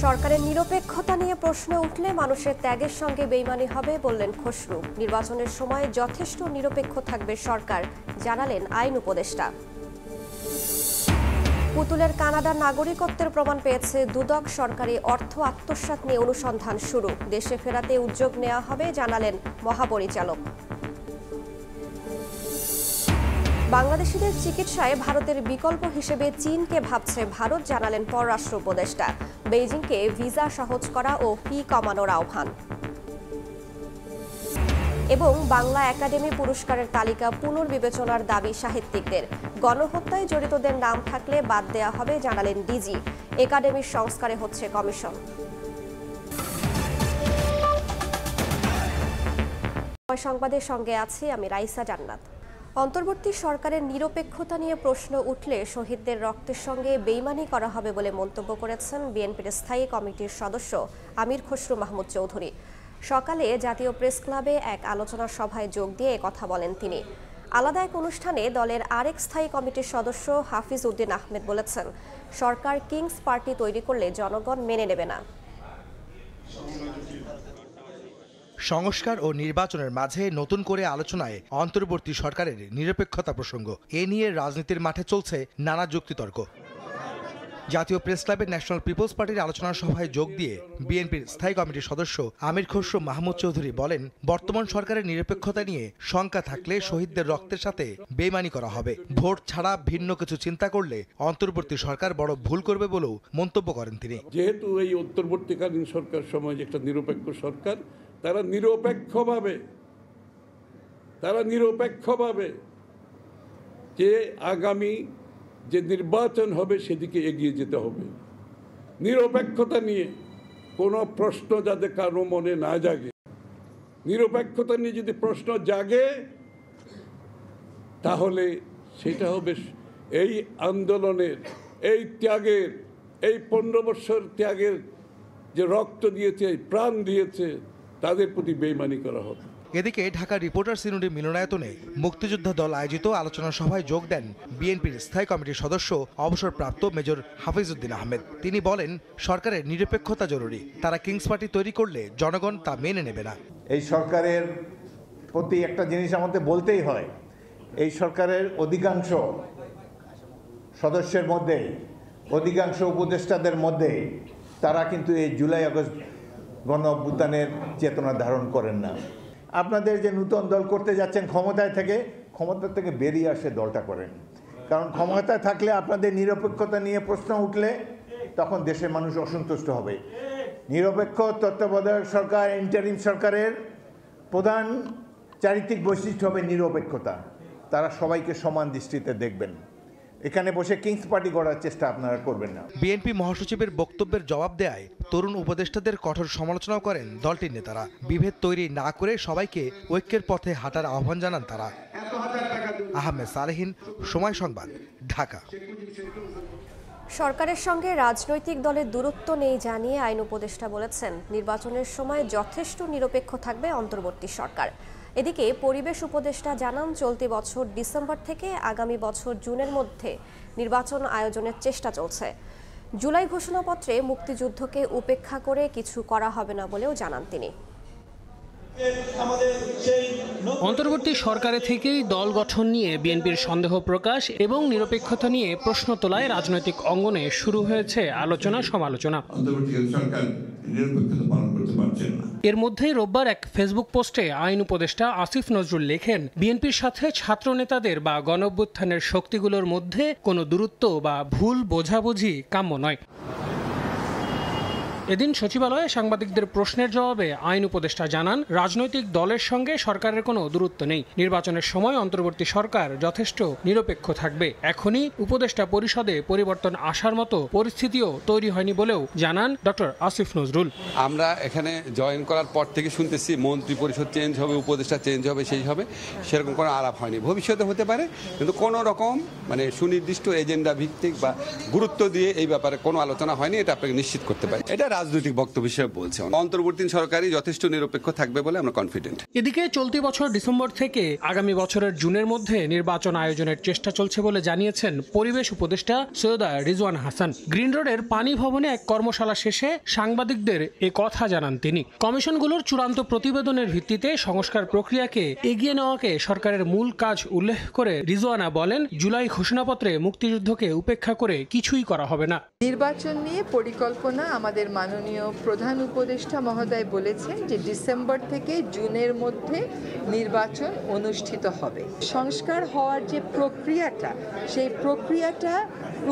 সরকারের নিরপেক্ষতা নিয়ে প্রশ্ন উঠলে মানুষের ত্যাগের সঙ্গে বেইমানি হবে বললেন খসরু। নির্বাচনের সময় যথেষ্ট নিরপেক্ষ থাকবে সরকার, জানালেন আইন উপদেষ্টা। পুতুলের কানাডার নাগরিকত্বের প্রমাণ পেয়েছে দুদক। সরকারি অর্থ আত্মসাৎ নিয়ে অনুসন্ধান শুরু। দেশে ফেরাতে উদ্যোগ নেওয়া হবে, জানালেন মহাপরিচালক। বাংলাদেশিদের চিকিৎসায় ভারতের বিকল্প হিসেবে চীনকে ভাবছে ভারত, জানালেন পররাষ্ট্র উপদেষ্টা। বেইজিংকে ভিসা সহজ করা ও ফি কমানোর আহ্বান। এবং বাংলা একাডেমি পুরস্কারের তালিকা পুনর্বিবেচনার দাবি সাহিত্যিকদের। গণহত্যায় জড়িতদের নাম থাকলে বাদ দেওয়া হবে, জানালেন ডিজি। একাডেমির সংস্কারে হচ্ছে কমিশন। সংবাদের সঙ্গে আছি আমি রাইসা জান্নাত। অন্তর্বর্তী সরকারের নিরপেক্ষতা নিয়ে প্রশ্ন উঠলে শহীদদের রক্তের সঙ্গে বেইমানি করা হবে বলে মন্তব্য করেছেন বিএনপির স্থায়ী কমিটির সদস্য আমির খসরু মাহমুদ চৌধুরী। সকালে জাতীয় প্রেস ক্লাবে এক আলোচনা সভায় যোগ দিয়ে কথা বলেন তিনি। আলাদা এক অনুষ্ঠানে দলের আরেক স্থায়ী কমিটির সদস্য হাফিজ উদ্দিন আহমেদ বলেছেন, সরকার কিংস পার্টি তৈরি করলে জনগণ মেনে নেবে না। সংস্কার ও নির্বাচনের মাঝে নতুন করে আলোচনায় অন্তর্বর্তী সরকারের নিরপেক্ষতা প্রসঙ্গ। এ নিয়ে রাজনীতির মাঠে চলছে নানা যুক্তিতর্ক। জাতীয় প্রেস ক্লাবের ন্যাশনাল পিপলস পার্টির আলোচনা সভায় যোগ দিয়ে বিএনপির স্থায়ী কমিটির সদস্য আমির খসরু মাহমুদ চৌধুরী বলেন, বর্তমান সরকারের নিরপেক্ষতা নিয়ে শঙ্কা থাকলে শহীদদের রক্তের সাথে বেইমানি করা হবে। ভোট ছাড়া ভিন্ন কিছু চিন্তা করলে অন্তর্বর্তী সরকার বড় ভুল করবে বলেও মন্তব্য করেন তিনি। যেহেতু এই অন্তর্বর্তীকালীন সরকার সময় একটা নিরপেক্ষ সরকার, তারা নিরপেক্ষভাবে যে আগামী যে নির্বাচন হবে সেদিকে এগিয়ে যেতে হবে। নিরপেক্ষতা নিয়ে কোনো প্রশ্ন যাতে কারো মনে না জাগে। নিরপেক্ষতা নিয়ে যদি প্রশ্ন জাগে তাহলে সেটা হবে এই আন্দোলনের, এই ত্যাগের, এই 15 বছর ত্যাগের যে রক্ত দিয়েছে, প্রাণ দিয়েছে, তাদের প্রতি বেইমানি করা হবে। এদিকে ঢাকা রিপোর্টার্স ইউনিটি মিলনায়তনে মুক্তিযোদ্ধা দল আয়োজিত আলোচনা সভায় যোগ দেন বিএনপির স্থায়ী কমিটির সদস্য অবসরপ্রাপ্ত মেজর হাফিজ উদ্দিন আহমেদ। তিনি বলেন, সরকারের নিরপেক্ষতা জরুরি। তারা কিংস পার্টি তৈরি করলে জনগণ তা মেনে নেবে না। এই সরকারের প্রতি একটা জিনিস আমাদের বলতেই হয়, এই সরকারের অধিকাংশ সদস্যের মধ্যে, অধিকাংশ উপদেষ্টাদের মধ্যে তারা কিন্তু এই জুলাই আগস্ট গণ অভ্যুত্থানের চেতনা ধারণ করেন না। আপনাদের যে নতুন দল করতে যাচ্ছেন ক্ষমতা থেকে বেরিয়ে আসে দলটা করেন। কারণ ক্ষমতায় থাকলে আপনাদের নিরপেক্ষতা নিয়ে প্রশ্ন উঠলে তখন দেশের মানুষ অসন্তুষ্ট হবে। নিরপেক্ষ তত্ত্বাবধায়ক সরকার, ইন্টারিম সরকারের প্রধান চারিত্রিক বৈশিষ্ট্য হবে নিরপেক্ষতা। তারা সবাইকে সমান দৃষ্টিতে দেখবেন। এখানে বসে কিংস পার্টি করার চেষ্টা আপনারা করবেন না। বিএনপি মহাসচিবের বক্তব্যের জবাব দেয় তরুণ উপদেষ্টাদের কঠোর সমালোচনাও করেন দলটির নেতারা। বিভেদ তৈরি না করে সবাইকে ঐক্যের পথে হাঁটার আহ্বান জানান তারা। আহমেদ সালেহীন, সময় সংবাদ, ঢাকা। সরকারের সঙ্গে রাজনৈতিক দলের দূরত্ব নেই জানিয়ে আইন উপদেষ্টা বলেছেন, নির্বাচনের সময় যথেষ্ট নিরপেক্ষ থাকবে অন্তর্বর্তী সরকার। এদিকে পরিবেশ উপদেষ্টা জানান, চলতি বছর ডিসেম্বর থেকে আগামী বছর জুনের মধ্যে নির্বাচন আয়োজনের চেষ্টা চলছে। জুলাই ঘোষণাপত্রে মুক্তিযুদ্ধকে উপেক্ষা করে কিছু করা হবে না বলেও জানান তিনি। অন্তর্বর্তী সরকারে থেকেই দল গঠন নিয়ে বিএনপির সন্দেহ প্রকাশ এবং নিরপেক্ষতা নিয়ে প্রশ্ন তোলায় রাজনৈতিক অঙ্গনে শুরু হয়েছে আলোচনা সমালোচনা। এর মধ্যেই রোববার এক ফেসবুক পোস্টে আইন উপদেষ্টা আসিফ নজরুল লেখেন, বিএনপির সাথে ছাত্র নেতাদের বা গণঅভ্যুত্থানের শক্তিগুলোর মধ্যে কোনো দূরত্ব বা ভুল বোঝাবুঝি কাম্য নয়। এদিন সচিবালয়ে সাংবাদিকদের প্রশ্নের জবাবে আইন উপদেষ্টা জানান, রাজনৈতিক দলের সঙ্গে সরকারের কোনো দূরত্ব নেই। নির্বাচনের সময় অন্তর্বর্তী সরকার যথেষ্ট নিরপেক্ষ থাকবে। এখনই উপদেষ্টা পরিষদে পরিবর্তন আসার মতো পরিস্থিতিও তৈরি হয়নি বলেও জানান ডক্টর আসিফ নজরুল। আমরা এখানে জয়েন করার পর থেকে শুনতেছি মন্ত্রী পরিষদ চেঞ্জ হবে, উপদেষ্টা চেঞ্জ হবে, সেই হবে, সেরকম কোনো আলাপ হয়নি। ভবিষ্যতে হতে পারে, কিন্তু কোনো রকম সুনির্দিষ্ট এজেন্ডা ভিত্তিক বা গুরুত্ব দিয়ে এই ব্যাপারে কোনো আলোচনা হয়নি, এটা আপনাকে নিশ্চিত করতে পারি। এটা রাজনৈতিক বক্তব্য হিসেবে বলছি। অন্তর্বর্তী সরকারই যথেষ্ট নিরপেক্ষ থাকবে বলে আমরা কনফিডেন্ট। এদিকে চলতি বছর ডিসেম্বর থেকে আগামী বছরের জুনের মধ্যে নির্বাচন আয়োজনের চেষ্টা চলছে বলে জানিয়েছেন পরিবেশ উপদেষ্টা সৈয়দা রিজওয়ান হাসান। গ্রিন রোডের পানি ভবনে এক কর্মশালা শেষে সাংবাদিকদের এ কথা জানান তিনি। কমিশনগুলোর চূড়ান্ত প্রতিবেদনের ভিত্তিতে সংস্কার প্রক্রিয়াকে এগিয়ে নেওয়াকে সরকারের মূল কাজ উল্লেখ করে রিজওয়ানা বলেন, জুলাই ঘোষণাপত্রে মুক্তিযুদ্ধকে উপেক্ষা করে কিছুই করা হবে না। নির্বাচন নিয়ে পরিকল্পনা আমাদের মাননীয় প্রধান উপদেষ্টা মহোদয় বলেছেন যে ডিসেম্বর থেকে জুনের মধ্যে নির্বাচন অনুষ্ঠিত হবে। সংস্কার হওয়ার যে প্রক্রিয়াটা, সেই প্রক্রিয়াটা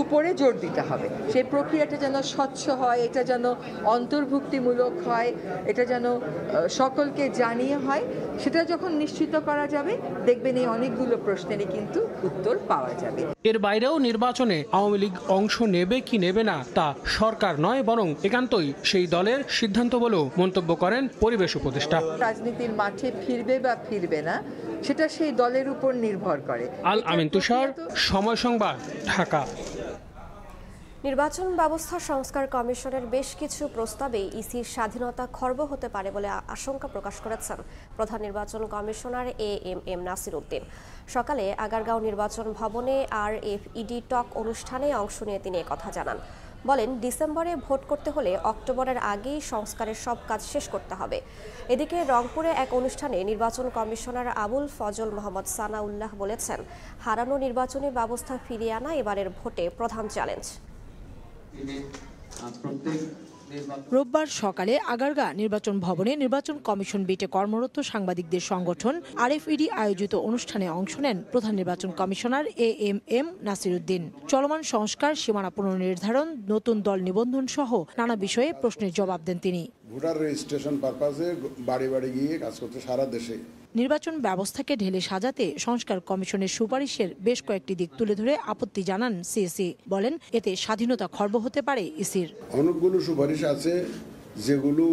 উপরে জোর দিতে হবে। সেই প্রক্রিয়াটা যেন স্বচ্ছ হয়, এটা যেন অন্তর্ভুক্তিমূলক হয়, এটা যেন সকলকে জানিয়ে হয়। সেটা যখন নিশ্চিত করা যাবে, দেখবেন এই অনেকগুলো প্রশ্নেরই কিন্তু উত্তর পাওয়া যাবে। এর বাইরেও নির্বাচনে আওয়ামী লীগ অংশ নেবে কি নেবে না তা সরকার নয়, বরং একান্তই সেই দলের সিদ্ধান্ত বলেও মন্তব্য করেন পরিবেশ উপদেষ্টা। রাজনীতির মাঠে ফিরবে বা ফিরবে না, সেটা সেই দলের উপর নির্ভর করে। আল আমিন তুষার, সময় সংবাদ, ঢাকা। নির্বাচন ব্যবস্থা সংস্কার কমিশনের বেশ কিছু প্রস্তাবে ইসির স্বাধীনতা খর্ব হতে পারে বলে আশঙ্কা প্রকাশ করেছেন প্রধান নির্বাচন কমিশনার এএমএম নাসির উদ্দিন। সকালে আগারগাঁও নির্বাচন ভবনে RFED টক অনুষ্ঠানে অংশ নিয়ে তিনি কথা জানান। বলেন, ডিসেম্বরে ভোট করতে হলে অক্টোবরের আগেই সংস্কারের সব কাজ শেষ করতে হবে। এদিকে রংপুরে এক অনুষ্ঠানে নির্বাচন কমিশনার আবুল ফজল মোহাম্মদ সানাউল্লাহ বলেছেন, হারানো নির্বাচনী ব্যবস্থা ফিরিয়ে আনা এবারের ভোটে প্রধান চ্যালেঞ্জ। রোববার সকালে আগারগাঁ নির্বাচন ভবনে নির্বাচন কমিশন বিটে কর্মরত সাংবাদিকদের সংগঠন RFED আয়োজিত অনুষ্ঠানে অংশ নেন প্রধান নির্বাচন কমিশনার এএমএম নাসির উদ্দিন। চলমান সংস্কার, সীমানা পুনর্নির্ধারণ, নতুন দল নিবন্ধন সহ নানা বিষয়ে প্রশ্নের জবাব দেন তিনি। ভোটার রেজিস্ট্রেশন পারপাসে বাড়ি বাড়ি গিয়ে কাজ করতে সারা দেশে নির্বাচন ব্যবস্থাকে ঢেলে সাজাতে সংস্কার কমিশনের সুপারিশের বেশ কয়েকটি দিক তুলে ধরে আপত্তি জানান সিএসি। বলেন, এতে স্বাধীনতা খর্ব হতে পারে ইসির। অনেকগুলো সুপারিশ আছে যেগুলো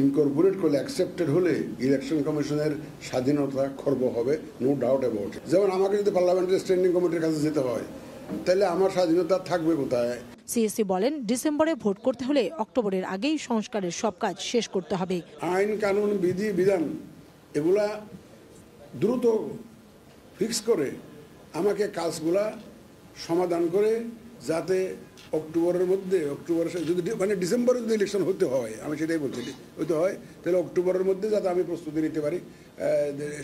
ইনকর্পোরেট করলে, অ্যাকসেপ্টেড হলে ইলেকশন কমিশনের স্বাধীনতা খর্ব হবে, নো ডাউট অ্যাবাউট ইট। যেমন আমাকে যদি পার্লামেন্টের স্ট্যান্ডিং কমিটির কাছে যেতে হয়, তাহলে আমার স্বাধীনতা থাকবে কোথায়? সিএসি বলেন, ডিসেম্বরে ভোট করতে হলে অক্টোবরের আগেই সংস্কারের সব কাজ শেষ করতে হবে। আইন কানুন বিধি বিধান এগুলা দ্রুত ফিক্স করে আমাকে কাজগুলা সমাধান করে, যাতে অক্টোবরের মধ্যে, যদি মানে ডিসেম্বরে যদি ইলেকশন হতে হয়, আমি সেটাই বলছি, হতে হয়, তাহলে অক্টোবরের মধ্যে যাতে আমি প্রস্তুতি নিতে পারি,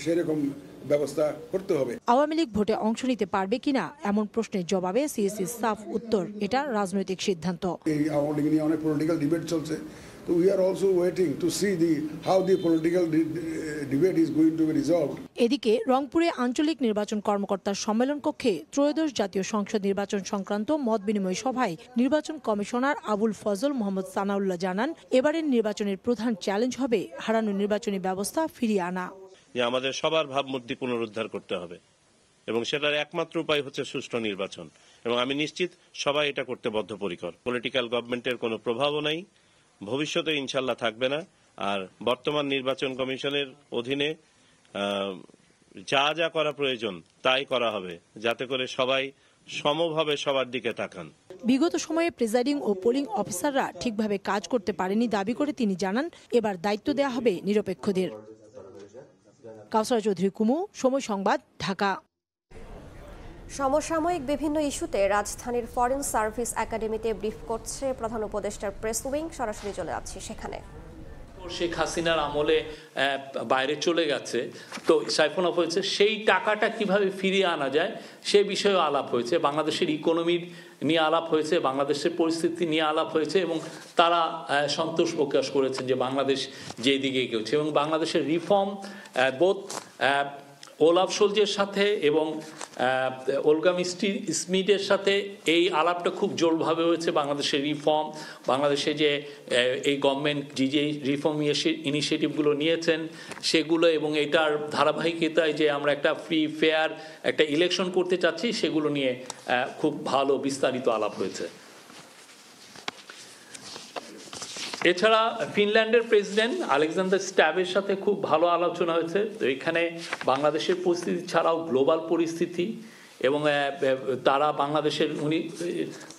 সেরকম ব্যবস্থা করতে হবে। আওয়ামী লীগ ভোটে অংশ নিতে পারবে কিনা এমন প্রশ্নের জবাবে সিএসি সাফ উত্তর, এটা রাজনৈতিক সিদ্ধান্ত। এই আওয়ামী লীগ নিয়ে অনেক পলিটিক্যাল ডিবেট চলছে, তো we are also waiting to see how the political debate is going to be resolved. এদিকে রংপুরে আঞ্চলিক নির্বাচন কর্মকর্তার সম্মেলন কক্ষে ত্রয়োদশ জাতীয় সংসদ নির্বাচন সংক্রান্ত মত বিনিময় সভায় নির্বাচন কমিশনার আবুল ফজল মোহাম্মদ সানাউল্লাহ জানান, এবারের নির্বাচনের প্রধান চ্যালেঞ্জ হবে হারানো নির্বাচনী ব্যবস্থা ফিরিয়ে আনা। যে আমাদের সবার ভাবমূর্তি পুনরুদ্ধার করতে হবে এবং সেটার একমাত্র উপায় হচ্ছে সুষ্ঠু নির্বাচন, এবং আমি নিশ্চিত সবাই এটা করতে বদ্ধপরিকর। পলিটিক্যাল গভর্নমেন্টের কোনো প্রভাবও নাই, ভবিষ্যতে ইনশাল্লাহ থাকবে না। আর বর্তমান নির্বাচন কমিশনের অধীনে যা যা করা প্রয়োজন তাই করা হবে, যাতে করে সবাই সমভাবে সবার দিকে তাকান। বিগত সময়ে প্রিজাইডিং ও পোলিং অফিসাররা ঠিকভাবে কাজ করতে পারেনি দাবি করে তিনি জানান, এবার দায়িত্ব দেয়া হবে নিরপেক্ষদের। কাউসারা চৌধুরী কুমু, সময় সংবাদ, ঢাকা। সমসাময়িক বিভিন্ন ইস্যুতে রাজধানীর ফরেন সার্ভিস একাডেমিতে ব্রিফ করছে প্রধান উপদেষ্টার প্রেস উইং। সরাসরি চলে যাচ্ছি সেখানে। শেখ হাসিনার আমলে বাইরে চলে গেছে, তো সাইফন অফ হয়েছে, সেই টাকাটা কিভাবে ফিরিয়ে আনা যায় সে বিষয়েও আলাপ হয়েছে। বাংলাদেশের ইকোনমির নিয়ে আলাপ হয়েছে, বাংলাদেশের পরিস্থিতি নিয়ে আলাপ হয়েছে, এবং তারা সন্তোষ প্রকাশ করেছেন যে বাংলাদেশ যেদিকে এগোচ্ছে, এবং বাংলাদেশের রিফর্ম বোথ ওলাফ সোলজের সাথে এবং ওলগা স্মিথের সাথে এই আলাপটা খুব জোরভাবে হয়েছে। বাংলাদেশের রিফর্ম, বাংলাদেশে যে এই গভর্নমেন্ট যে রিফর্ম ইনিশিয়েটিভগুলো নিয়েছেন সেগুলো, এবং এটার ধারাবাহিকতায় যে আমরা একটা ফ্রি ফেয়ার একটা ইলেকশন করতে চাচ্ছি, সেগুলো নিয়ে খুব ভালো বিস্তারিত আলাপ হয়েছে। এছাড়া ফিনল্যান্ডের প্রেসিডেন্ট আলেকজান্ডার স্ট্যাবের সাথে খুব ভালো আলোচনা হয়েছে। তো এখানে বাংলাদেশের পরিস্থিতি ছাড়াও গ্লোবাল পরিস্থিতি এবং তারা বাংলাদেশের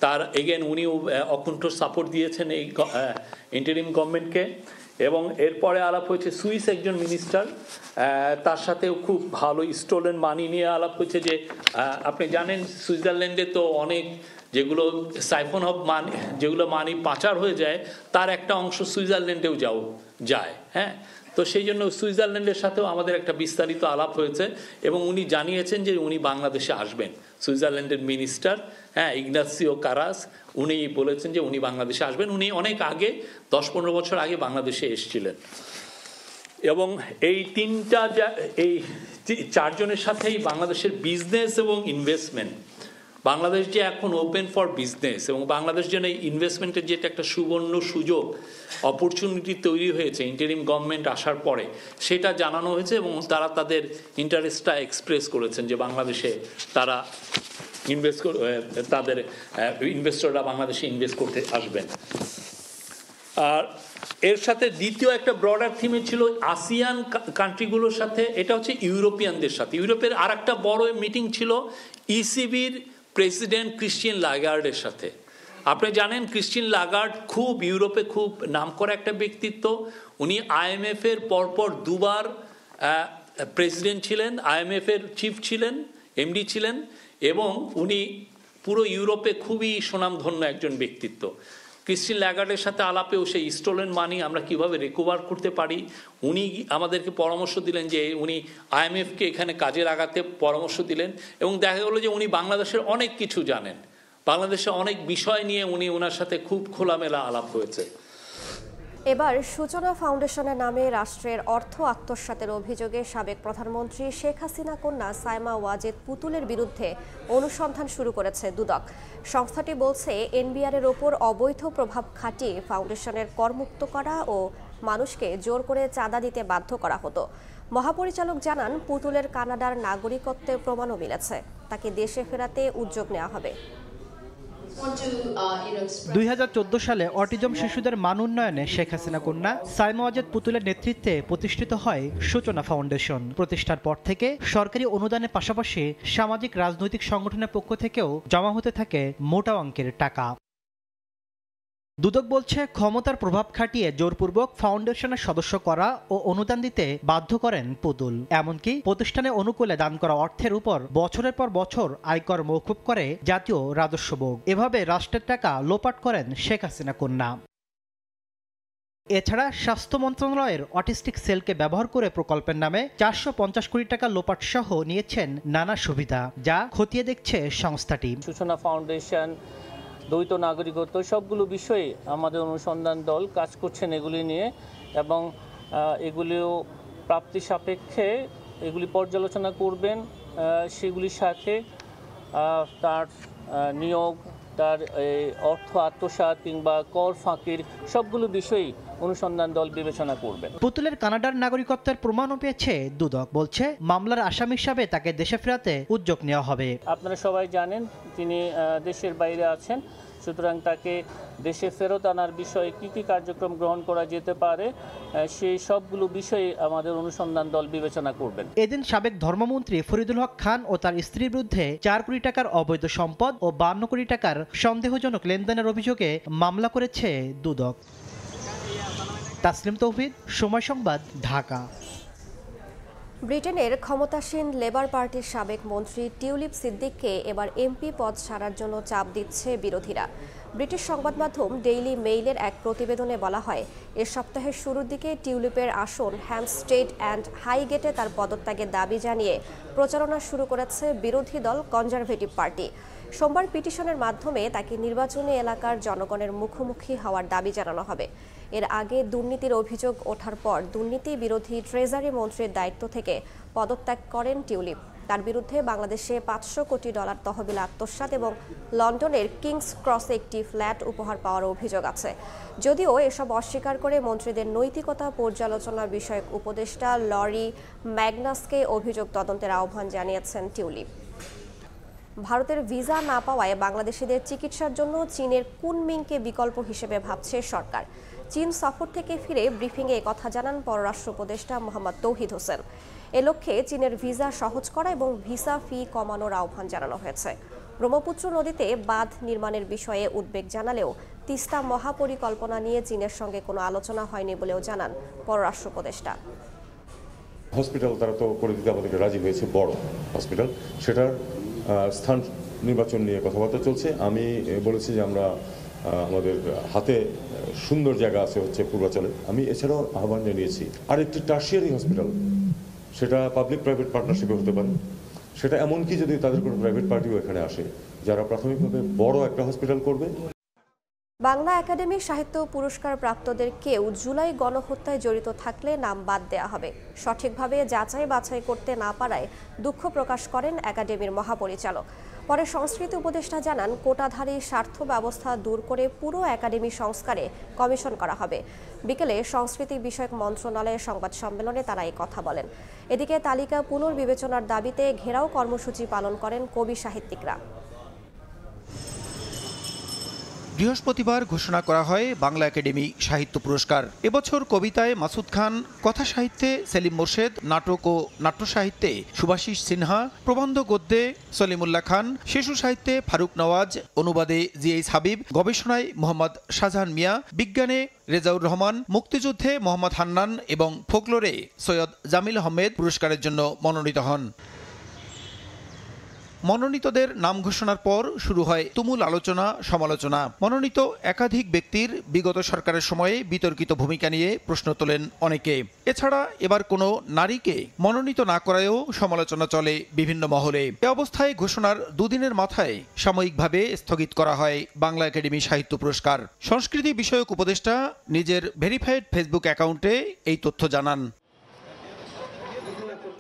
তার এগেন উনিও অকুণ্ঠ সাপোর্ট দিয়েছেন এই ইন্টারিম গভর্নমেন্টকে। এবং এরপরে আলাপ হয়েছে সুইস একজন মিনিস্টার, তার সাথেও খুব ভালো স্টোলেন মানি নিয়ে আলাপ হয়েছে। যে আপনি জানেন সুইজারল্যান্ডে তো অনেক যেগুলো সাইফন অফ মানি, যেগুলো মানি পাচার হয়ে যায়, তার একটা অংশ সুইজারল্যান্ডেও যায়। হ্যাঁ, তো সেই জন্য সুইজারল্যান্ডের সাথেও আমাদের একটা বিস্তারিত আলাপ হয়েছে এবং উনি জানিয়েছেন যে উনি বাংলাদেশে আসবেন। সুইজারল্যান্ডের মিনিস্টার ইগনাসিও কারাস উনি বলেছেন যে উনি বাংলাদেশে আসবেন। উনি অনেক আগে 10-15 বছর আগে বাংলাদেশে এসেছিলেন এবং এই এই 4 জনের সাথেই বাংলাদেশের বিজনেস এবং ইনভেস্টমেন্ট, বাংলাদেশ যে এখন ওপেন ফর বিজনেস এবং বাংলাদেশ যেন ইনভেস্টমেন্টের যেটা একটা সুবর্ণ সুযোগ অপরচুনিটি তৈরি হয়েছে ইন্টারিম গভর্নমেন্ট আসার পরে, সেটা জানানো হয়েছে এবং তারা তাদের ইন্টারেস্টটা এক্সপ্রেস করেছেন যে বাংলাদেশে তারা তাদের ইনভেস্টররা বাংলাদেশে ইনভেস্ট করতে আসবেন। আর এর সাথে দ্বিতীয় একটা ব্রডার থিমে ছিল আসিয়ান কান্ট্রিগুলোর সাথে, এটা হচ্ছে ইউরোপিয়ানদের সাথে। ইউরোপের আর একটা বড় মিটিং ছিল ইসিবির প্রেসিডেন্ট ক্রিস্টিয়ান লাগার্ডের সাথে। আপনি জানেন ক্রিস্টিয়ান লাগার্ড খুব ইউরোপে খুব নামকরা একটা ব্যক্তিত্ব। উনি IMF এর পরপর 2 বার প্রেসিডেন্ট ছিলেন, IMF এর চিফ ছিলেন, MD ছিলেন এবং উনি পুরো ইউরোপে খুবই সুনামধন্য একজন ব্যক্তিত্ব। ক্রিস্টিয়ান লাগার্ডের সাথে আলাপেও সেই স্টোলেন মানি আমরা কিভাবে রিকভার করতে পারি উনি আমাদেরকে পরামর্শ দিলেন, যে উনি IMF-কে এখানে কাজে লাগাতে পরামর্শ দিলেন এবং দেখা গেল যে উনি বাংলাদেশের অনেক কিছু জানেন, বাংলাদেশের অনেক বিষয় নিয়ে ওনার সাথে খুব খোলামেলা আলাপ হয়েছে। এবার সূচনা ফাউন্ডেশনের নামে রাষ্ট্রের অর্থ আত্মসাতের অভিযোগে সাবেক প্রধানমন্ত্রী শেখ হাসিনা কন্যা সাইমা ওয়াজেদ পুতুলের বিরুদ্ধে অনুসন্ধান শুরু করেছে দুদক। সংস্থাটি বলছে এনবিআর-এর ওপর অবৈধ প্রভাব খাটিয়ে ফাউন্ডেশনের করমুক্ত করা ও মানুষকে জোর করে চাঁদা দিতে বাধ্য করা হতো। মহাপরিচালক জানান পুতুলের কানাডার নাগরিকত্বের প্রমাণও মিলেছে, তাকে দেশে ফেরাতে উদ্যোগ নেওয়া হবে। 2014 সালে অটিজম শিশুদের মান উন্নয়নে শেখ হাসিনা কন্যা সাইমা ওয়াজেদ পুতুলের নেতৃত্বে প্রতিষ্ঠিত হয় সূচনা ফাউন্ডেশন। প্রতিষ্ঠার পর থেকে সরকারি অনুদানের পাশাপাশি সামাজিক রাজনৈতিক সংগঠনের পক্ষ থেকেও জমা হতে থাকে মোটা অঙ্কের টাকা। দুদক বলছে ক্ষমতার প্রভাব খাটিয়ে জোরপূর্বক ফাউন্ডেশনের সদস্য করা ও অনুদান দিতে বাধ্য করেন পুতুল। এমনকি প্রতিষ্ঠানে অনুকূলে দান করা অর্থের উপর বছরের পর বছর আয়কর মওকুফ করে জাতীয় রাজস্ব বোর্ড। এভাবে রাষ্ট্রের টাকা লোপাট করেন শেখ হাসিনা কন্যা। এছাড়া স্বাস্থ্য মন্ত্রণালয়ের অটিস্টিক সেলকে ব্যবহার করে প্রকল্পের নামে 450 কোটি টাকা লোপাট সহ নিয়েছেন নানা সুবিধা, যা খতিয়ে দেখছে সংস্থাটি। সূচনা ফাউন্ডেশন, দ্বৈত নাগরিকত্ব, সবগুলো বিষয়ে আমাদের অনুসন্ধান দল কাজ করছেন এগুলি নিয়ে এবং এগুলিও প্রাপ্তি সাপেক্ষে এগুলি পর্যালোচনা করবেন। সেগুলির সাথে তার নিয়োগ, তার অর্থ আত্মসাৎ কিংবা কর ফাঁকির সবগুলো বিষয়ই অনুসন্ধান দল বিবেচনা করবেন। পুতুলের কানাডার নাগরিকত্বের প্রমাণও পেয়েছে দুদক। বলছে মামলার আসামি হিসাবে তাকে দেশে ফেরাতে উদ্যোগ নেওয়া হবে। আপনারা সবাই জানেন তিনি দেশের বাইরে আছেন, সুতরাং তাকে দেশে ফেরত আনার বিষয়ে কি কি কার্যক্রম গ্রহণ করা যেতে পারে সেই সবগুলো বিষয়ে আমাদের অনুসন্ধান দল বিবেচনা করবেন। এদিন সাবেক ধর্মমন্ত্রী ফরিদুল হক খান ও তার স্ত্রীর বিরুদ্ধে 4 কোটি টাকার অবৈধ সম্পদ ও 52 কোটি টাকার সন্দেহজনক লেনদেনের অভিযোগে মামলা করেছে দুদক। তাসলিম তৌহিদ, সময় সংবাদ, ঢাকা। ব্রিটেনের ক্ষমতাসীন লেবার পার্টির সাবেক মন্ত্রী টিউলিপ সিদ্দিককে এবার এমপি পদ ছাড়ার জন্য চাপ দিচ্ছে বিরোধীরা। ব্রিটিশ সংবাদ মাধ্যম ডেইলি মেইলের এক প্রতিবেদনে বলা হয়, এ সপ্তাহের শুরুর দিকে টিউলিপের আসন হ্যাম্পস্টেড অ্যান্ড হাইগেটে তার পদত্যাগের দাবি জানিয়ে প্রচারণা শুরু করেছে বিরোধী দল কনজারভেটিভ পার্টি। সোমবার পিটিশনের মাধ্যমে তাকে নির্বাচনী এলাকার জনগণের মুখোমুখি হওয়ার দাবি জানানো হবে। এর আগে দুর্নীতির অভিযোগ ওঠার পর দুর্নীতি বিরোধী ট্রেজারি মন্ত্রীর দায়িত্ব থেকে পদত্যাগ করেন টিউলিপ। তার বিরুদ্ধে বাংলাদেশে $500 কোটি তহবিল আত্মসাৎ এবং লন্ডনের কিংস ক্রসে একটি ফ্ল্যাট উপহার পাওয়ার অভিযোগ আছে। যদিও এসব অস্বীকার করে মন্ত্রীদের নৈতিকতা পর্যালোচনা বিষয়ক উপদেষ্টা লরি ম্যাগনাসকে অভিযোগ তদন্তের আহ্বান জানিয়েছেন টিউলিপ। ভারতের ভিসা না পাওয়ায় বাংলাদেশিদের চিকিৎসার জন্য চীনের কুনমিংকে বিকল্প হিসেবে ভাবছে সরকার। চীন সফর থেকে ফিরে ব্রিফিংয়ে কথা জানান পররাষ্ট্র উপদেষ্টা মোহাম্মদ তৌহিদ হোসেন। এ লক্ষ্যে চীনের ভিসা সহজ করা এবং ভিসা ফি কমানোর আহ্বান জানানো হয়েছে। ব্রহ্মপুত্র নদীতে বাঁধ নির্মাণের বিষয়ে উদ্বেগ জানালেও তিস্তা মহাপরিকল্পনা নিয়ে চীনের সঙ্গে কোনো আলোচনা হয়নি বলেও জানান পররাষ্ট্র উপদেষ্টা। হসপিটাল তারা তো করে দিতে আমাদেরকে রাজি হয়েছে, বড় হসপিটাল, সেটার স্থান নির্বাচন নিয়ে কথাবার্তা চলছে। আমি বলেছি যে আমরা আমাদের হাতে সুন্দর জায়গা আছে হচ্ছে পূর্বাঞ্চলে। আমি এছাড়াও আহ্বান জানিয়েছি আরেকটি টার্সিয়ারি হসপিটাল, সেটা পাবলিক প্রাইভেট পার্টনারশিপে হতে পারে। সেটা এমনকি যদি তাদের কোনো প্রাইভেট পার্টিও এখানে আসে যারা প্রাথমিকভাবে বড় একটা হসপিটাল করবে। বাংলা একাডেমি সাহিত্য পুরস্কার প্রাপ্তদের কেউ জুলাই গণহত্যায় জড়িত থাকলে নাম বাদ দেওয়া হবে। সঠিকভাবে যাচাই বাছাই করতে না পারায় দুঃখ প্রকাশ করেন একাডেমির মহাপরিচালক। পরে সংস্কৃতি উপদেষ্টা জানান, কোটাধারী স্বার্থ ব্যবস্থা দূর করে পুরো একাডেমি সংস্কারে কমিশন করা হবে। বিকেলে সংস্কৃতি বিষয়ক মন্ত্রণালয়ের সংবাদ সম্মেলনে তারা এই কথা বলেন। এদিকে তালিকা পুনর্বিবেচনার দাবিতে ঘেরাও কর্মসূচি পালন করেন কবি সাহিত্যিকরা। বৃহস্পতিবার ঘোষণা করা হয় বাংলা একাডেমি সাহিত্য পুরস্কার। এবছর কবিতায় মাসুদ খান, কথা সাহিত্যে সেলিম মোর্শেদ, নাটক ও নাট্য সাহিত্যে সুভাষিস সিনহা, প্রবন্ধ গদ্যে সলিমুল্লাহ খান, শিশু সাহিত্যে ফারুক নওয়াজ, অনুবাদে জিএইচ হাবিব, গবেষণায় মোহাম্মদ শাহজাহান মিয়া, বিজ্ঞানে রেজাউর রহমান, মুক্তিযুদ্ধে মোহাম্মদ হান্নান এবং ফোকলোরে সৈয়দ জামিল আহমেদ পুরস্কারের জন্য মনোনীত হন। মনোনীতদের নাম ঘোষণার পর শুরু হয় তুমুল আলোচনা সমালোচনা। মনোনীত একাধিক ব্যক্তির বিগত সরকারের সময়ে বিতর্কিত ভূমিকা নিয়ে প্রশ্ন তোলেন অনেকে। এছাড়া এবার কোনো নারীকে মনোনীত না করায়ও সমালোচনা চলে বিভিন্ন মহলে। এ অবস্থায় ঘোষণার দুদিনের মাথায় সাময়িকভাবে স্থগিত করা হয় বাংলা একাডেমি সাহিত্য পুরস্কার। সংস্কৃতি বিষয়ক উপদেষ্টা নিজের ভেরিফাইড ফেসবুক অ্যাকাউন্টে এই তথ্য জানান।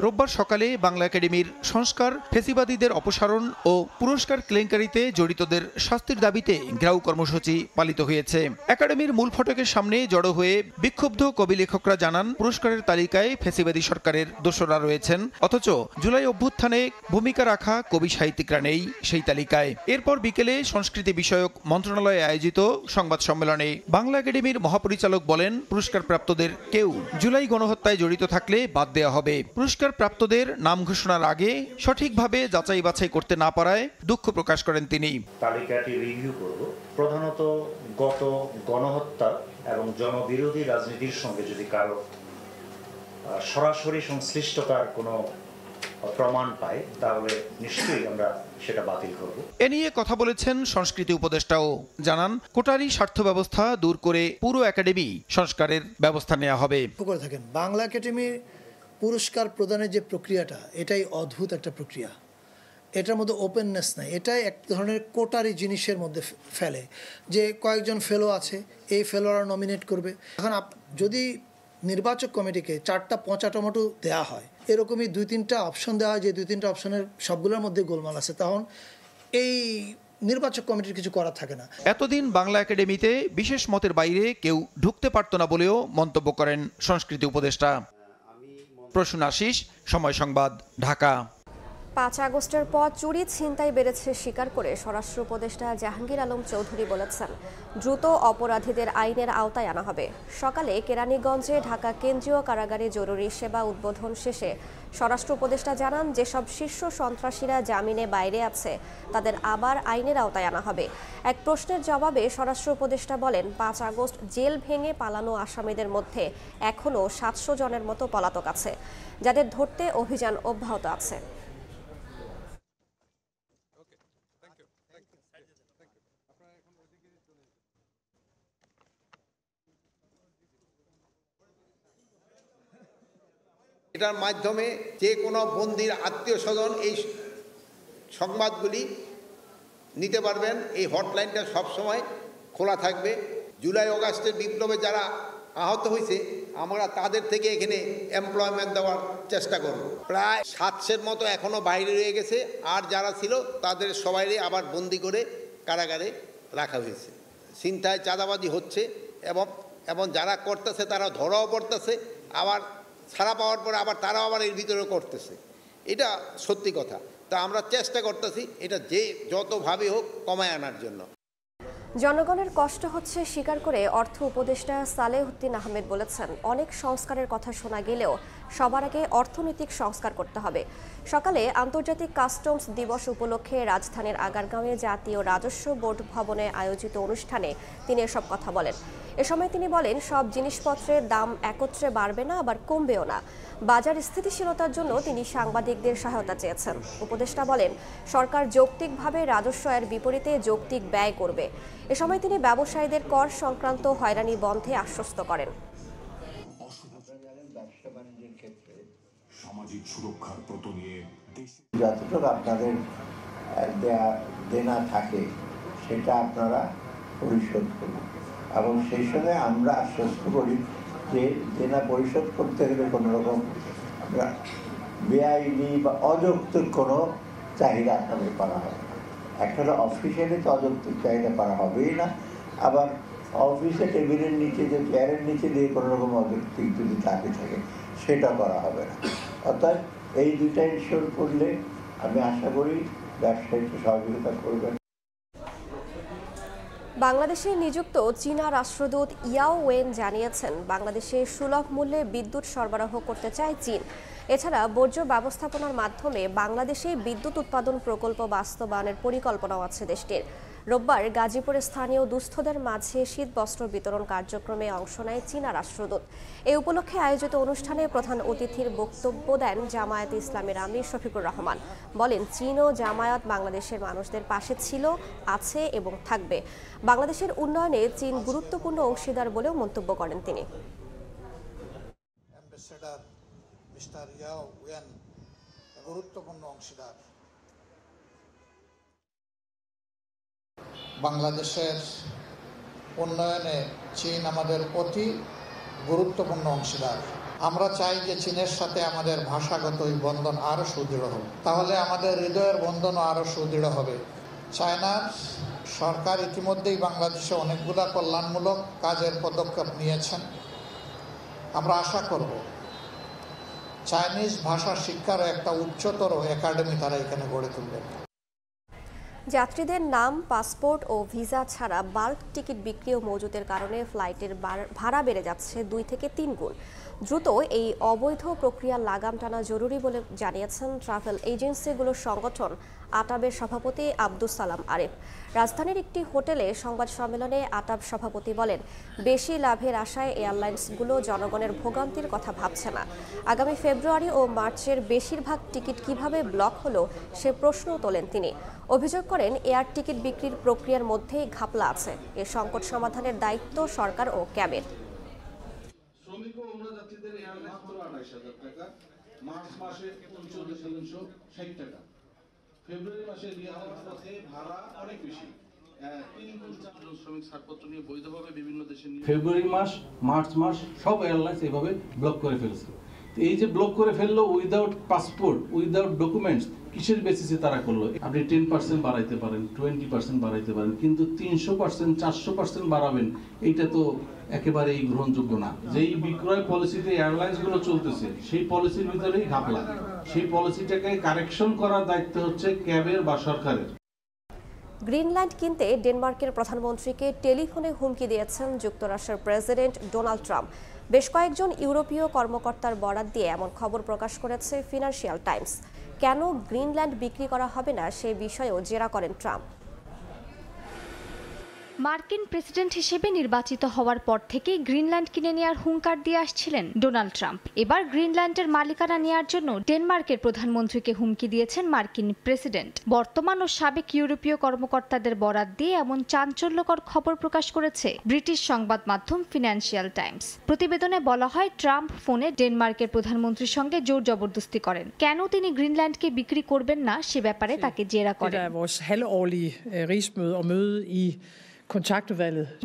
রোববার সকালে বাংলা একাডেমির সংস্কার, ফেসিবাদীদের অপসারণ ও পুরস্কার কেলেঙ্কারিতে জড়িতদের শাস্তির দাবিতে ঘেরাও কর্মসূচি পালিত হয়েছে। একাডেমির মূল ফটকের সামনে জড়ো হয়ে বিক্ষুব্ধ কবি লেখকরা জানান, পুরস্কারের তালিকায় ফেসিবাদী সরকারের দোসররা রয়েছেন, অথচ জুলাই অভ্যুত্থানে ভূমিকা রাখা কবি সাহিত্যিকরা নেই সেই তালিকায়। এরপর বিকেলে সংস্কৃতি বিষয়ক মন্ত্রণালয়ে আয়োজিত সংবাদ সম্মেলনে বাংলা একাডেমির মহাপরিচালক বলেন, পুরস্কার প্রাপ্তদের কেউ জুলাই গণহত্যায় জড়িত থাকলে বাদ দেওয়া হবে। পুরস্কার প্রাপ্তদের নাম ঘোষণার আগে সঠিকভাবে যাচাই বাছাই করতে না পারায় দুঃখ প্রকাশ করেন তিনি। তালিকাটি রিভিউ করব। প্রধানত গত গণহত্যা এবং জনবিরোধী রাজনীতির সঙ্গে যদি কারো সরাসরি সংশ্লিষ্টতার কোনো প্রমাণ পাই তাহলে নিশ্চয়ই আমরা সেটা বাতিল করব। এ নিয়ে কথা বলেছেন সংস্কৃতি উপদেষ্টাও। জানান, কোটারি স্বার্থ ব্যবস্থা দূর করে পুরো একাডেমি সংস্কারের ব্যবস্থা নেওয়া হবে। বাংলা একাডেমি পুরস্কার প্রদানের যে প্রক্রিয়াটা, এটাই অদ্ভুত একটা প্রক্রিয়া। এটার মধ্যে ওপেননেস নাই, এটাই এক ধরনের কোটারি জিনিসের মধ্যে ফেলে, যে কয়েকজন ফেলো আছে, এই ফেলোরা নমিনেট করবে। এখন যদি নির্বাচক কমিটিকে 4টা পচা টমেটো দেওয়া হয়, এরকমই 2-3টা অপশন দেওয়া হয়, যে 2-3টা অপশনের সবগুলোর মধ্যে গোলমাল আছে, তখন এই নির্বাচক কমিটির কিছু করা থাকে না। এতদিন বাংলা একাডেমিতে বিশেষ মতের বাইরে কেউ ঢুকতে পারত না বলেও মন্তব্য করেন সংস্কৃতি উপদেষ্টা। প্রসূন আশিস, সময় সংবাদ, ঢাকা। 5 আগস্টের পর চুরি ছিনতাই বেড়েছে স্বীকার করে স্বরাষ্ট্র উপদেষ্টা জাহাঙ্গীর আলম চৌধুরী বলেছেন, দ্রুত অপরাধীদের আইনের আওতায় আনা হবে। সকালে কেরানীগঞ্জে ঢাকা কেন্দ্রীয় কারাগারে জরুরি সেবা উদ্বোধন শেষে স্বরাষ্ট্র উপদেষ্টা জানান, যেসব শীর্ষ সন্ত্রাসীরা জামিনে বাইরে আছে তাদের আবার আইনের আওতায় আনা হবে। এক প্রশ্নের জবাবে স্বরাষ্ট্র উপদেষ্টা বলেন, 5 আগস্ট জেল ভেঙে পালানো আসামিদের মধ্যে এখনও 700 জনের মতো পলাতক আছে, যাদের ধরতে অভিযান অব্যাহত আছে। এটার মাধ্যমে যে কোনো বন্দির আত্মীয় স্বজন এই সংবাদগুলি নিতে পারবেন। এই হটলাইনটা সবসময় খোলা থাকবে। জুলাই আগস্টের বিপ্লবে যারা আহত হয়েছে আমরা তাদের থেকে এখানে এমপ্লয়মেন্ট দেওয়ার চেষ্টা করব। প্রায় 700-এর মতো এখনও বাইরে রয়ে গেছে, আর যারা ছিল তাদের সবাইরে আবার বন্দি করে কারাগারে রাখা হয়েছে। ছিনতাই চাঁদাবাজি হচ্ছে এবং যারা করতেছে তারা ধরাও পড়তেছে, আবার ছাড়া পাওয়ার পরে আবার তারাও আবার এর ভিতরে করতেছে। এটা সত্যি কথা। তা আমরা চেষ্টা করতেছি এটা যে যতভাবে হোক কমায় আনার জন্য। জনগণের কষ্ট হচ্ছে স্বীকার করে অর্থ উপদেষ্টা সালেহউদ্দিন আহমেদ বলেছেন, অনেক সংস্কারের কথা শোনা গেলেও সবার আগে অর্থনৈতিক সংস্কার করতে হবে। সকালে আন্তর্জাতিক কাস্টমস দিবস উপলক্ষে রাজধানীর আগারগাঁওয়ে জাতীয় রাজস্ব বোর্ড ভবনে আয়োজিত অনুষ্ঠানে তিনি এসব কথা বলেন। এ সময় তিনি বলেন, সব জিনিসপত্রের দাম একত্রে বাড়বে না, আবার কমবেও না। বাজার স্থিতিশীলতার জন্য তিনি সাংবাদিকদের সহায়তা চেয়েছেন। উপদেষ্টা বলেন, সরকার যৌক্তিকভাবে রাজস্ব আয়ের বিপরীতে যৌক্তিক ব্যয় করবে। এ সময় তিনি ব্যবসায়ীদের কর সংক্রান্ত হয়রানি বন্ধে আশ্বস্ত করেন। সামাজিক সুরক্ষার প্রত নিয়ে যতটুকু আপনাদের দেনা থাকে সেটা আপনারা পরিশোধ করুন, এবং সেই সঙ্গে আমরা আশ্বস্ত করি যে দেনা পরিশোধ করতে গেলে কোনো রকম আমরা বেআইনি বা অযৌক্তিক কোনো চাহিদা আপনাদের করা হবে না। একটা হলো অফিসিয়ালি তো অযৌক্তিক চাহিদা করা হবেই না, আবার অফিসে টেবিলের নিচে যে চেয়ারের নিচে দিয়ে কোনো রকম অযৌক্তিক যদি দাবি থাকে সেটা করা হবে না। অর্থাৎ এই দুইটা ইনশিওর করলে আমি আশা করি ব্যবসায়ীকে সহযোগিতা করবেন। বাংলাদেশে নিযুক্ত চীনা রাষ্ট্রদূত ইয়াও ওয়েন জানিয়েছেন, বাংলাদেশে সুলভ মূল্যে বিদ্যুৎ সরবরাহ করতে চায় চীন। এছাড়া বর্জ্য ব্যবস্থাপনার মাধ্যমে বাংলাদেশে বিদ্যুৎ উৎপাদন প্রকল্প বাস্তবায়নের পরিকল্পনাও আছে দেশটির। রোববার গাজীপুরে স্থানীয় দুস্থদের মাঝে শীত বস্ত্র বিতরণ কার্যক্রমে অংশ নেয় চীনা রাষ্ট্রদূত। এই উপলক্ষে আয়োজিত অনুষ্ঠানে প্রধান অতিথির বক্তব্য দেন জামায়াতে ইসলামের আমির শফিকুর রহমান। বলেন, চীন ও জামায়াত বাংলাদেশের মানুষদের পাশে ছিল, আছে এবং থাকবে। বাংলাদেশের উন্নয়নে চীন গুরুত্বপূর্ণ অংশীদার বলেও মন্তব্য করেন তিনি। গুরুত্বপূর্ণ অংশীদার। বাংলাদেশের উন্নয়নে চীন আমাদের অতি গুরুত্বপূর্ণ অংশীদার। আমরা চাই যে চীনের সাথে আমাদের ভাষাগত এই বন্ধন আরও সুদৃঢ় হবে, তাহলে আমাদের হৃদয়ের বন্ধনও আরও সুদৃঢ় হবে। চায়নার সরকার ইতিমধ্যেই বাংলাদেশে অনেকগুলা কল্যাণমূলক কাজের পদক্ষেপ নিয়েছেন। আমরা আশা করব চাইনিজ ভাষা শিক্ষার একটা উচ্চতর একাডেমি তারা এখানে গড়ে তুলবেন। যাত্রীদের নাম, পাসপোর্ট ও ভিসা ছাড়া বাল্ক টিকিট বিক্রি ও মজুতের কারণে ফ্লাইটের ভাড়া বেড়ে যাচ্ছে 2 থেকে 3 গুণ। দ্রুত এই অবৈধ প্রক্রিয়া লাগাম টানা জরুরি বলে জানিয়েছেন ট্রাভেল এজেন্সিগুলোর সংগঠন আটাবের সভাপতি আব্দুস সালাম আরিফ। রাজধানীর একটি হোটেলে সংবাদ সম্মেলনে আটাব সভাপতি বলেন, বেশি লাভের আশায় এয়ারলাইন্সগুলো জনগণের ভোগান্তির কথা ভাবছে না। আগামী ফেব্রুয়ারি ও মার্চের বেশিরভাগ টিকিট কিভাবে ব্লক হলো সে প্রশ্নও তোলেন তিনি। অভিযোগ করেন, এয়ার টিকিট বিক্রির প্রক্রিয়ার মধ্যেই ঘাপলা আছে। এ সংকট সমাধানের দায়িত্ব সরকার ও ক্যাবের। শ্রমিক ও ওমরা যাত্রীদের এয়ারলাইন্স মাত্র 28,000 টাকা, মার্চ মাসে 34,760 টাকা, ফেব্রুয়ারি মাসে রিয়ালের পথে ভাড়া অনেক বেশি। শ্রমিক ছাড়পত্র নিয়ে বৈধভাবে বিভিন্ন দেশে ফেব্রুয়ারি মাস, মার্চ মাস সব এয়ারলাইন্স এইভাবে ব্লক করে ফেলেছে। এই যে ব্লক করে ফেললো উইদাউট পাসপোর্ট, উইদাউট ডকুমেন্টস, কিসের বেসিসে তারা করলো? আপনি 10% বাড়াইতে পারেন, 20% বাড়াইতে পারেন, কিন্তু 300%, 400% বাড়াবেন, এইটা তো একেবারেই গ্রহণযোগ্য না। যেই বিক্রয় পলিসিতে এয়ারলাইন্স গুলো চলতেছে সেই পলিসির ভিতরেই ঘাপলা। সেই পলিসিটাকে কারেকশন করার দায়িত্ব হচ্ছে ক্যাবের বা সরকারের। গ্রিনল্যান্ড কিনতে ডেনমার্কের প্রধানমন্ত্রীকে টেলিফোনে হুমকি দিয়েছেন যুক্তরাষ্ট্রের প্রেসিডেন্ট ডোনাল্ড ট্রাম্প। বেশ কয়েকজন ইউরোপীয় কর্মকর্তার বরাত দিয়ে এমন খবর প্রকাশ করেছে ফিনান্সিয়াল টাইমস। কেন গ্রিনল্যান্ড বিক্রি করা হবে না সে বিষয়েও জেরা করেন ট্রাম্প। মার্কিন প্রেসিডেন্ট হিসেবে নির্বাচিত হওয়ার পর থেকেই গ্রিনল্যান্ড কিনে নেওয়ার হুঙ্কার দিয়ে আসছিলেন ডোনাল্ড ট্রাম্প। এবার গ্রিনল্যান্ডের মালিকানা নেওয়ার জন্য ডেনমার্কের প্রধানমন্ত্রীকে হুমকি দিয়েছেন মার্কিন প্রেসিডেন্ট। বর্তমান ও সাবেক ইউরোপীয় কর্মকর্তাদের বরাত দিয়ে এমন চাঞ্চল্যকর খবর প্রকাশ করেছে ব্রিটিশ সংবাদ মাধ্যম ফিনান্সিয়াল টাইমস। প্রতিবেদনে বলা হয়, ট্রাম্প ফোনে ডেনমার্কের প্রধানমন্ত্রীর সঙ্গে জোর জবরদস্তি করেন। কেন তিনি গ্রিনল্যান্ডকে বিক্রি করবেন না সে ব্যাপারে তাকে জেরা করেন।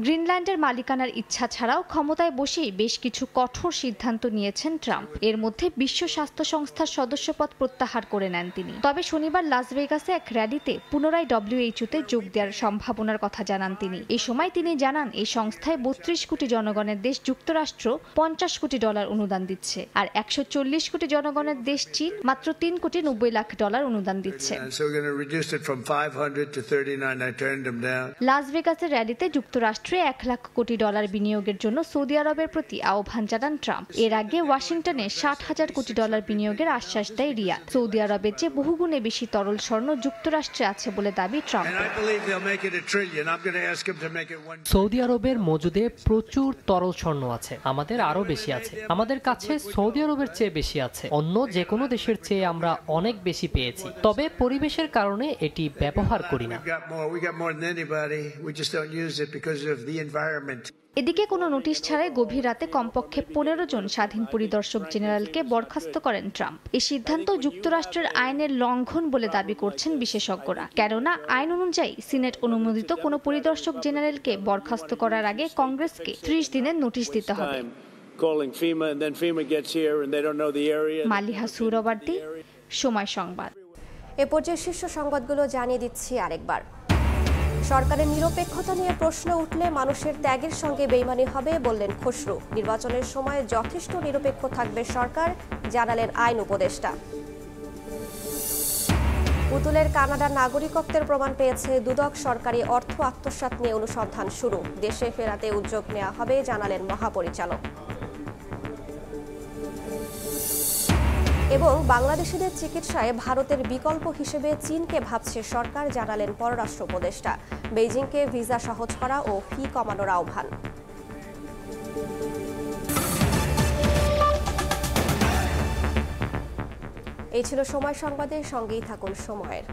গ্রিনল্যান্ডের মালিকানার ইচ্ছা ছাড়াও ক্ষমতায় বসেই বেশ কিছু কঠোর সিদ্ধান্ত নিয়েছেন ট্রাম্প। এর মধ্যে বিশ্ব স্বাস্থ্য সংস্থার সদস্যপদ প্রত্যাহার করে নেন তিনি। তবে শনিবার লাস ভেগাসে এক র্যালিতে পুনরায় WHO-তে যোগ দেওয়ার সম্ভাবনার কথা জানান তিনি। এই সময় তিনি জানান, এই সংস্থায় 32 কোটি জনগণের দেশ যুক্তরাষ্ট্র $50 কোটি অনুদান দিচ্ছে, আর 140 কোটি জনগণের দেশ চীন মাত্র $3.90 কোটি অনুদান দিচ্ছে। লাস ভেগাসের নির্বাচনের র্যালিতে যুক্তরাষ্ট্রে $1 লাখ কোটি বিনিয়োগের জন্য সৌদি আরবের প্রতি আহ্বান জানান ট্রাম্প। এর আগে ওয়াশিংটনে $60,000 কোটি বিনিয়োগের আশ্বাস দেয় রিয়াদ। সৌদি আরবের চেয়ে বহুগুণে বেশি তরল স্বর্ণ যুক্তরাষ্ট্রে আছে বলে দাবি ট্রাম্প। সৌদি আরবের মজুদে প্রচুর তরল স্বর্ণ আছে, আমাদের আরো বেশি আছে। আমাদের কাছে সৌদি আরবের চেয়ে বেশি আছে, অন্য যে কোনো দেশের চেয়ে আমরা অনেক বেশি পেয়েছি, তবে পরিবেশের কারণে এটি ব্যবহার করি না। এদিকে কোনো নোটিশ ছাড়াই গভীর রাতে কমপক্ষে 15 জন স্বাধীন পরিদর্শক জেনারেলকে বরখাস্ত করেন ট্রাম্প। এই সিদ্ধান্ত যুক্তরাষ্ট্রের আইনের লঙ্ঘন বলে দাবি করছেন বিশেষজ্ঞরা। কেননা আইন অনুযায়ী সিনেট অনুমোদিত কোনো পরিদর্শক জেনারেলকে বরখাস্ত করার আগে কংগ্রেসকে 30 দিনের নোটিশ দিতে হবে। মালিহা সুহরাওয়ার্দী, সময় সংবাদ। এ পর্যায়ে শীর্ষ সংবাদগুলো জানিয়ে দিচ্ছি আরেকবার। সরকারের নিরপেক্ষতা নিয়ে প্রশ্ন উঠলে মানুষের ত্যাগের সঙ্গে বেইমানি হবে বললেন খসরু। নির্বাচনের সময় যথেষ্ট নিরপেক্ষ থাকবে সরকার, জানালেন আইন উপদেষ্টা। পুতুলের কানাডার নাগরিকত্বের প্রমাণ পেয়েছে দুদক। সরকারি অর্থ আত্মসাৎ নিয়ে অনুসন্ধান শুরু, দেশে ফেরাতে উদ্যোগ নেওয়া হবে জানালেন মহাপরিচালক। এবং বাংলাদেশিদের চিকিৎসায় ভারতের বিকল্প হিসেবে চীনকে ভাবছে সরকার, জানালেন পররাষ্ট্র উপদেষ্টা। বেইজিংকে ভিসা সহজ করা ও ফি কমানোর আহ্বান। এই ছিল সময় সংবাদের, সঙ্গেই থাকুন সময়ের।